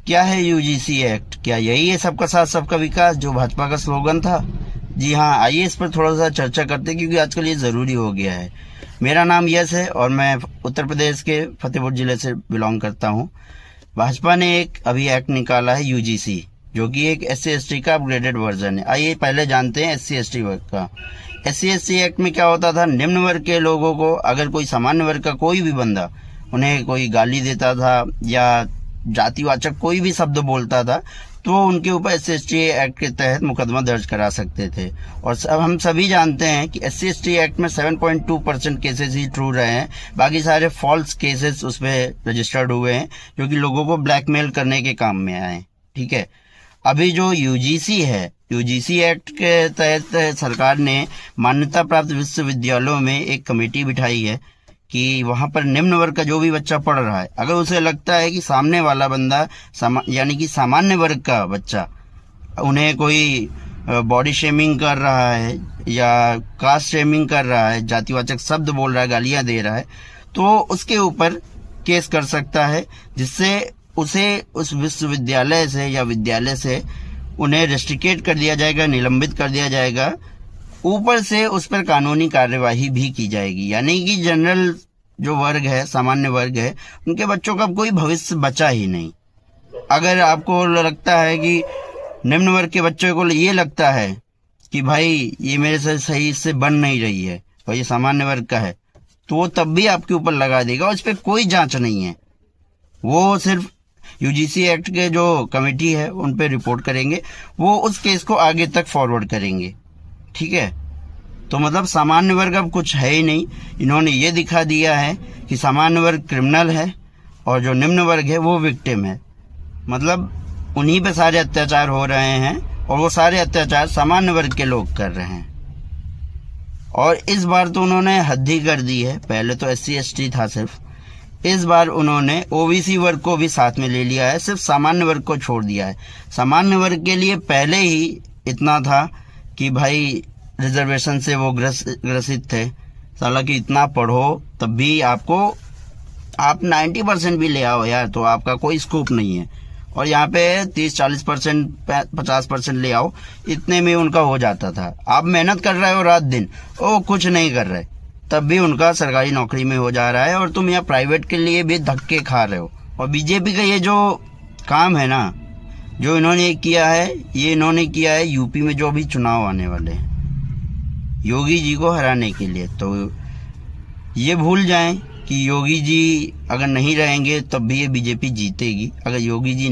क्या है UGC act? क्या यही है सबका साथ सबका विकास जो भाजपा का स्लोगन था? जी हाँ, आइए इस पर थोड़ा सा चर्चा करते हैं क्योंकि आजकल ये ज़रूरी हो गया है। मेरा नाम यश है और मैं उत्तर प्रदेश के फतेहपुर जिले से बिलोंग करता हूँ। भाजपा ने एक अभी एक्ट निकाला है यूजीसी, जो कि एक SC/ST का अपग्रेडेड वर्जन है। आइए पहले जानते हैं SC/ST वर्ग का। SC/ST एक्ट में क्या होता था? निम्न वर्ग के लोगों को अगर कोई सामान्य वर्ग का कोई भी बंदा उन्हें कोई गाली देता था या जातिवाचक कोई भी शब्द बोलता था तो उनके ऊपर SC/ST एक्ट के तहत मुकदमा दर्ज करा सकते थे। और हम सभी जानते हैं कि SC/ST एक्ट में 7.2% केसेस ही ट्रू रहे हैं, बाकी सारे फॉल्स केसेस उसमें रजिस्टर्ड हुए हैं जो कि लोगों को ब्लैकमेल करने के काम में आए। ठीक है, अभी जो यूजीसी है, यूजीसी एक्ट के तहत सरकार ने मान्यता प्राप्त विश्वविद्यालयों में एक कमेटी बिठाई है कि वहां पर निम्न वर्ग का जो भी बच्चा पढ़ रहा है, अगर उसे लगता है कि सामने वाला बंदा यानी कि सामान्य वर्ग का बच्चा उन्हें कोई बॉडी शेमिंग कर रहा है या कास्ट शेमिंग कर रहा है, जातिवाचक शब्द बोल रहा है, गालियां दे रहा है, तो उसके ऊपर केस कर सकता है, जिससे उसे उस विश्वविद्यालय से या विद्यालय से उन्हें रेस्ट्रिकेट कर दिया जाएगा, निलंबित कर दिया जाएगा। ऊपर से उस पर कानूनी कार्यवाही भी की जाएगी। यानी कि जनरल जो वर्ग है, सामान्य वर्ग है, उनके बच्चों का कोई भविष्य बचा ही नहीं। अगर आपको लगता है कि निम्न वर्ग के बच्चों को ये लगता है कि भाई ये मेरे से सही से बन नहीं रही है और ये सामान्य वर्ग का है, तो वो तब भी आपके ऊपर लगा देगा और इस पर कोई जांच नहीं है। वो सिर्फ यूजीसी एक्ट के जो कमेटी है उन पे रिपोर्ट करेंगे, वो उस केस को आगे तक फॉरवर्ड करेंगे। ठीक है, तो मतलब सामान्य वर्ग अब कुछ है ही नहीं। इन्होंने ये दिखा दिया है कि सामान्य वर्ग क्रिमिनल है और जो निम्न वर्ग है वो विक्टिम है। मतलब उन्हीं पे सारे अत्याचार हो रहे हैं और वो सारे अत्याचार सामान्य वर्ग के लोग कर रहे हैं। और इस बार तो उन्होंने हद ही कर दी है। पहले तो SC/ST था सिर्फ, इस बार उन्होंने OBC वर्ग को भी साथ में ले लिया है, सिर्फ सामान्य वर्ग को छोड़ दिया है। सामान्य वर्ग के लिए पहले ही इतना था कि भाई रिजर्वेशन से वो ग्रसित थे, साला कि इतना पढ़ो तब भी आप 90% भी ले आओ यार तो आपका कोई स्कोप नहीं है, और यहाँ पे 30-40% 50% ले आओ, इतने में उनका हो जाता था। आप मेहनत कर रहे हो रात दिन, वो कुछ नहीं कर रहे, तब भी उनका सरकारी नौकरी में हो जा रहा है और तुम यहाँ प्राइवेट के लिए भी धक्के खा रहे हो। और बीजेपी का ये जो काम है ना, जो इन्होंने किया है, ये इन्होंने किया है यूपी में जो अभी चुनाव आने वाले हैं योगी जी को हराने के लिए। तो ये भूल जाएं कि योगी जी अगर नहीं रहेंगे तब भी ये बीजेपी जीतेगी। अगर योगी जी